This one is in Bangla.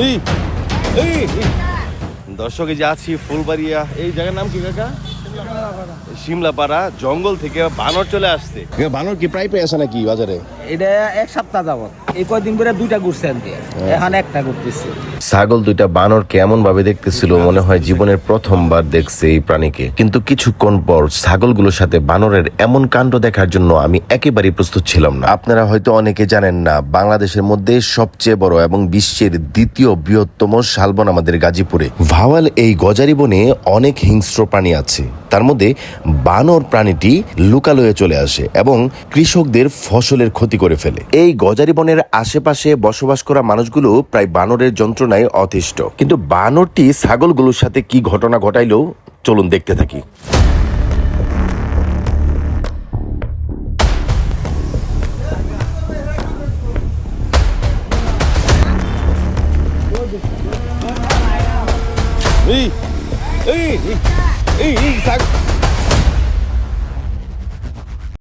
এই এই দর্শক এই যে আছি ফুলবাড়িয়া, এই জায়গার নাম কি কাকা? শিমলাপাড়া। জঙ্গল থেকে বানর চলে আসছে। বানর কি প্রায় পেয়ে আসে নাকি বাজারে? এটা এক সপ্তাহ যাবত এই কয়দিন করে দুইটা ঘুরছে আনতে, এখন একটা ঘুরতেছি। ছাগল দুইটা বানরকে এমন ভাবে দেখতেছিল মনে হয় জীবনের প্রথমবার দেখছে এই প্রাণীকে। কিন্তু কিছুক্ষণ পর ছাগলগুলোর সাথে বানরের এমন কাণ্ড দেখার জন্য আমি একেবারেই প্রস্তুত ছিলাম না। আপনারা হয়তো অনেকে জানেন না, বাংলাদেশের মধ্যে সবচেয়ে বড় এবং বিশ্বের দ্বিতীয় বৃহত্তম শালবন আমাদের গাজীপুরে। ভাওয়াল এই গজারি বনে অনেক হিংস্র প্রাণী আছে, তার মধ্যে বানর প্রাণীটি লুকালয়ে চলে আসে এবং কৃষকদের ফসলের ক্ষতি করে ফেলে। এই গজারি বনের আশেপাশে বসবাস করা মানুষগুলো প্রায় বানরের যন্ত্রণায় অতিষ্ঠ। কিন্তু বানরটি ছাগলগুলোর সাথে কি ঘটনা ঘটাইলো চলুন দেখতে থাকি। এই এই এই এই